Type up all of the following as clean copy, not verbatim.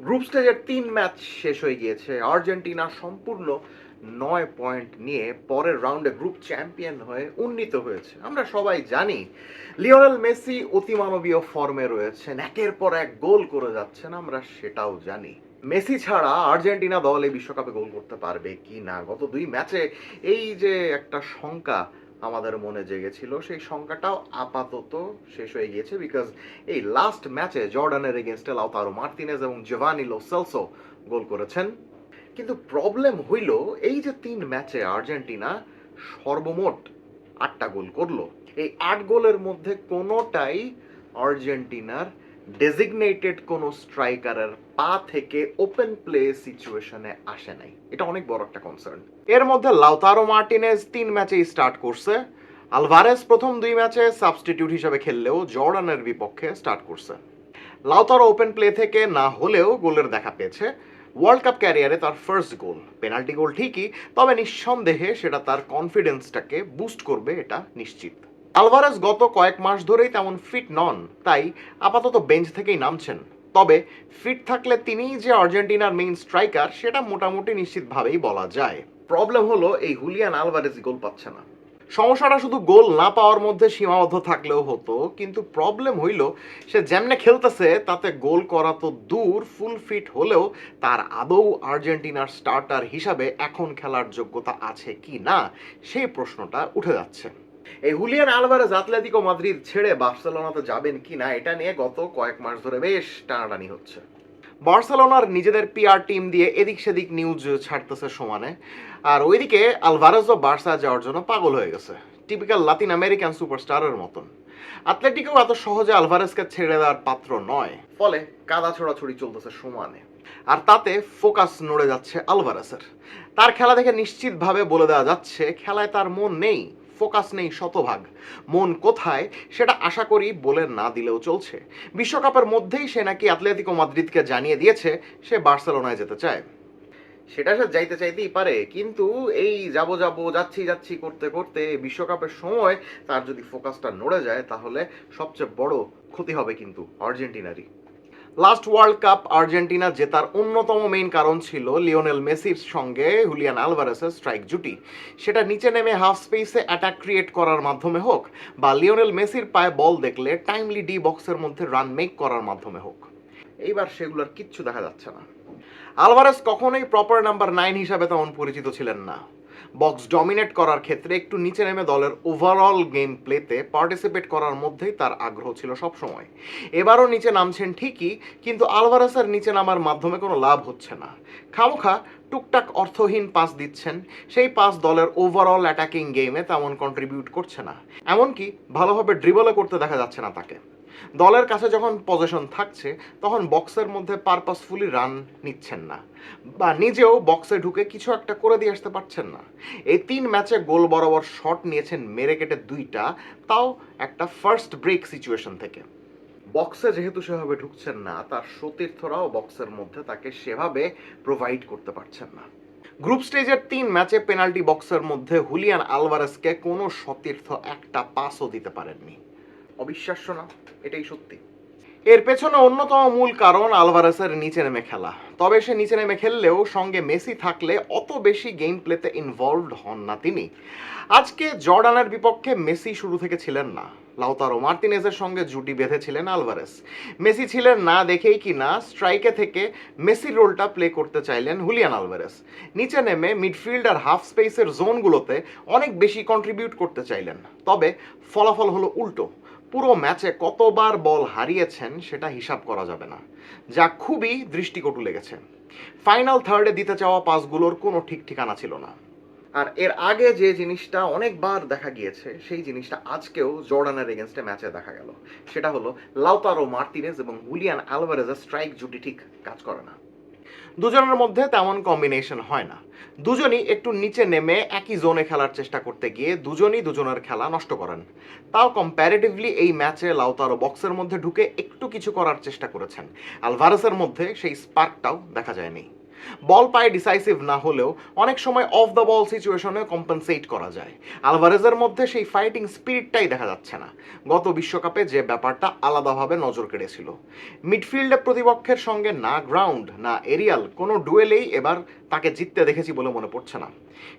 Group স্টেজের ৩ match শেষ হয়ে গিয়েছে। আর্জেন্টিনা সম্পূর্ণ ৯ পয়েন্ট নিয়ে পরের রাউন্ডে গ্রুপ চ্যাম্পিয়ন হয়ে উন্নীত হয়েছে। আমরা সবাই জানি লিওনেল মেসি অতিমানবীয় ফর্মে রয়েছেন, একের পর এক গোল করে যাচ্ছেন, আমরা সেটাও জানি। মেসি ছাড়া আর্জেন্টিনা দল এই বিশ্বকাপে গোল করতে পারবে কি না, গত ২ ম্যাচে এই যে একটা শঙ্কা আমাদের মনে জেগেছিল, সেই সংখ্যাটাও আপাতত শেষ হয়ে গিয়েছে। বিকজ এই লাস্ট ম্যাচে জর্ডানের এগেনস্টে লাউতারো মার্তিনেজ এবং জোভানি লো সেলসো গোল করেছেন। কিন্তু প্রবলেম হইল এই যে ৩ ম্যাচে আর্জেন্টিনা সর্বমোট ৮টা গোল করলো, এই ৮ গোলের মধ্যে কোনোটাই আর্জেন্টিনার ডেজিগনেটেড কোনো স্ট্রাইকারের পা থেকে ওপেন প্লে সিচুয়েশনে আসে নাই। এটা অনেক বড় একটা কনসার্ন। এর মধ্যে লাউতারো মার্টিনেজ ৩ ম্যাচেই স্টার্ট করছে, আলভারেজ প্রথম ২ ম্যাচে সাবস্টিটিউট হিসেবে খেললেও জর্ডানের বিপক্ষে স্টার্ট করছে। লাউতারো ওপেন প্লে থেকে না হলেও গোলের দেখা পেয়েছে। ওয়ার্ল্ড কাপ ক্যারিয়ারে তার ফার্স্ট গোল, পেনাল্টি গোল ঠিকই, তবে নিঃসন্দেহে সেটা তার কনফিডেন্সটাকে বুস্ট করবে, এটা নিশ্চিত। আলভারেজ গত কয়েক মাস ধরেই তেমন ফিট নন, তাই আপাতত বেঞ্চ থেকেই নামছেন। তবে ফিট থাকলে তিনিই যে আর্জেন্টিনার মেইন স্ট্রাইকার সেটা মোটামুটি নিশ্চিতভাবেই বলা যায়। প্রবলেম হলো এই হুলিয়ান আলভারেজ গোল পাচ্ছে না। সমস্যাটা শুধু গোল না পাওয়ার মধ্যে সীমাবদ্ধ থাকলেও হতো, কিন্তু প্রবলেম হইল সে যেমনে খেলতেছে তাতে গোল করা তো দূর, ফুল ফিট হলেও তার আদৌ আর্জেন্টিনার স্টার্টার হিসাবে এখন খেলার যোগ্যতা আছে কি না সেই প্রশ্নটা উঠে যাচ্ছে। এই হুলিয়ান আলভারেজ আতলেতিকো মাদ্রিদ ছেড়ে বার্সেলোনাতে যাবেন কি না এটা নিয়ে গত কয়েক মাস ধরে বেশ টানাটানি হচ্ছে। বার্সেলোনার নিজেদের পিআর টিম দিয়ে এদিক সেদিক নিউজ ছাড়তেছে সমানে, আর ওইদিকে আলভারেজও বার্সা যাওয়ার জন্য পাগল হয়ে গেছে, টিপিক্যাল লাতিন আমেরিকান সুপারস্টারের মতন। আতলেটিকো এত সহজে আলভারেজকে ছেড়ে দেওয়ার পাত্র নয়, ফলে কাদা ছোড়াছুড়ি চলতেছে সমানে। আর তাতে ফোকাস নড়ে যাচ্ছে আলভারেজের। তার খেলা দেখে নিশ্চিতভাবে বলে দেওয়া যাচ্ছে খেলায় তার মন নেই, ফোকাস নেই শতভাগ। মন কোথায় সেটা আশা করি বলে না দিলেও চলছে। বিশ্বকাপের মধ্যেই সে নাকি আতলেতিকো মাদ্রিদকে জানিয়ে দিয়েছে সে বার্সেলোনায় যেতে চায়। সেটা সে যাইতে চাইতেই পারে, কিন্তু এই যাবো যাবো যাচ্ছি যাচ্ছি করতে করতে বিশ্বকাপের সময় তার যদি ফোকাসটা নড়ে যায় তাহলে সবচেয়ে বড় ক্ষতি হবে কিন্তু আর্জেন্টিনারই। লাস্ট ওয়ার্ল্ড কাপ আর্জেন্টিনা জেতার অন্যতম মেইন কারণ ছিল লিওনেল মেসির সঙ্গে হুলিয়ান আলভারেসের স্ট্রাইক জুটি। সেটা নিচে নেমে হাফ স্পেসে অ্যাটাক ক্রিয়েট করার মাধ্যমে হোক, বা লিওনেল মেসির পায়ে বল দেখলে টাইমলি ডি বক্সের মধ্যে রান মেক করার মাধ্যমে হোক। এইবার সেগুলোর কিচ্ছু দেখা যাচ্ছে না। আলভারেস কখনোই প্রপার নাম্বার 9 হিসাবে তেমন পরিচিত ছিলেন না। বক্স ডমিনেট করার ক্ষেত্রে একটু নিচে নেমে দলের ওভারঅল গেম প্লেতে পার্টিসিপেট করার মধ্যেই তার আগ্রহ ছিল সবসময়। এবারও নিচে নামছেন ঠিকই, কিন্তু আলভারেসের নিচে নামার মাধ্যমে কোনো লাভ হচ্ছে না। খামোখা টুকটাক অর্থহীন পাস দিচ্ছেন, সেই পাস দলের ওভারঅল অ্যাটাকিং গেমে তেমন কন্ট্রিবিউট করছে না। এমনকি ভালোভাবে ড্রিবলও করতে দেখা যাচ্ছে না তাকে। দলের কাছে যখন পজিশন থাকছে তখন বক্সের মধ্যে পারপাসফুলি রান নিচ্ছেন না, বা নিজেও বক্সে ঢুকে কিছু একটা করে দিয়ে আসতে পারছেন না। এই ৩ ম্যাচে গোল বরাবর শট নিয়েছেন মেরে কেটে ২টা, তাও একটা ফার্স্ট ব্রেক সিচুয়েশন থেকে। বক্সে যেহেতু সেভাবে ঢুকছেন না, তার সতীর্থরাও বক্সের মধ্যে তাকে সেভাবে প্রোভাইড করতে পারছেন না। গ্রুপ স্টেজের ৩ ম্যাচে পেনাল্টি বক্সের মধ্যে হুলিয়ান আলভারেজকে কোনো সতীর্থ একটা পাসও দিতে পারেননি। অবিশ্বাস্য না? এটাই সত্যি। এর পেছনে অন্যতম মূল কারণ আলভারেসের নিচে নেমে খেলা। তবে সে নিচে নেমে খেললেও সঙ্গে মেসি থাকলে অত বেশি গেম প্লেতে ইনভলভড হন না তিনি। আজকে জর্ডানের বিপক্ষে মেসি শুরু থেকে ছিলেন না, লাউতারো মার্তিনেজের সঙ্গে জুটি বেঁধেছিলেন আলভারেস। মেসি ছিলেন না দেখেই কি না স্ট্রাইকে থেকে মেসির রোলটা প্লে করতে চাইলেন হুলিয়ান আলভারেস। নিচে নেমে মিডফিল্ড আর হাফ স্পেসের জোনগুলোতে অনেক বেশি কন্ট্রিবিউট করতে চাইলেন, তবে ফলাফল হলো উল্টো। পুরো ম্যাচে কতবার বল হারিয়েছেন সেটা হিসাব করা যাবে না, যা খুবই দৃষ্টিকটু লেগেছে। ফাইনাল থার্ডে দিতে চাওয়া পাসগুলোর কোনো ঠিক ঠিকানা ছিল না। আর এর আগে যে জিনিসটা অনেকবার দেখা গিয়েছে সেই জিনিসটা আজকেও জর্ডানের এগেনস্টে ম্যাচে দেখা গেল, সেটা হলো লাউতারো মার্তিনেজ এবং হুলিয়ান আলভারেজের স্ট্রাইক জুটি ঠিক কাজ করে না। দুজনের মধ্যে তেমন কম্বিনেশন হয় না। দুজনই একটু নিচে নেমে একই জোনে খেলার চেষ্টা করতে গিয়ে দুজনই দুজনের খেলা নষ্ট করেন। তাও কম্প্যারেটিভলি এই ম্যাচে লাউতারো বক্সের মধ্যে ঢুকে একটু কিছু করার চেষ্টা করেছেন, আলভারেসের মধ্যে সেই স্পার্কটাও দেখা যায়নি। বল পায়ে ডিসাইসিভ না হলেও অনেক সময় অফ দ্য বল সিচুয়েশনে কম্পেনসেট করা যায়। আলভারেজের মধ্যে সেই ফাইটিং স্পিরিটটাই দেখা যাচ্ছে না। গত বিশ্বকাপে যে ব্যাপারটা আলাদাভাবে নজর কেড়েছিল, মিডফিল্ডে প্রতিপক্ষের সঙ্গে না গ্রাউন্ড না এরিয়াল কোনো ডুয়েলেই এবার তাকে জিততে দেখেছি বলে মনে পড়ছে না।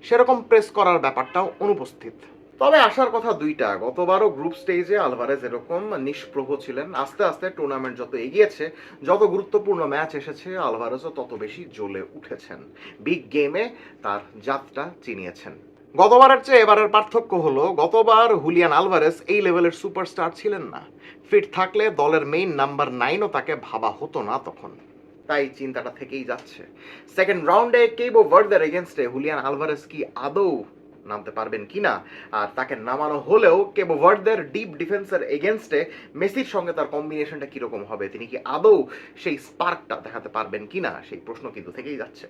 সেরকম প্রেস করার ব্যাপারটাও অনুপস্থিত। তবে আসার কথা দুইটা, গতবারও গ্রুপ স্টেজে আলভারেজ এরকম নিষ্প্রভ ছিলেন। আস্তে আস্তে টুর্নামেন্ট যত এগিয়েছে, যত গুরুত্বপূর্ণ ম্যাচ এসেছে, আলভারেজও তত বেশি জ্বলে উঠেছেন। বিগ গেমে তার জাতটা চিনিয়েছেন। গতবারের চেয়ে এবারের পার্থক্য হলো, গতবার হুলিয়ান আলভারেজ এই লেভেলের সুপারস্টার ছিলেন না। ফিট থাকলে দলের মেইন নাম্বার 9ও তাকে ভাবা হতো না তখন। তাই চিন্তাটা থেকেই যাচ্ছে, সেকেন্ড রাউন্ডে কেবো ভার্দের এগেনস্টে হুলিয়ান আলভারেজ কি আদৌ নামতে পারবেন কিনা, আর তাকে নামানো হলেও কেবো ভার্দের ডিপ ডিফেন্সের এগেনস্টে মেসির সঙ্গে তার কম্বিনেশনটা কিরকম হবে, তিনি কি আদৌ সেই স্পার্কটা দেখাতে পারবেন কিনা, সেই প্রশ্ন কিন্তু থেকেই যাচ্ছে।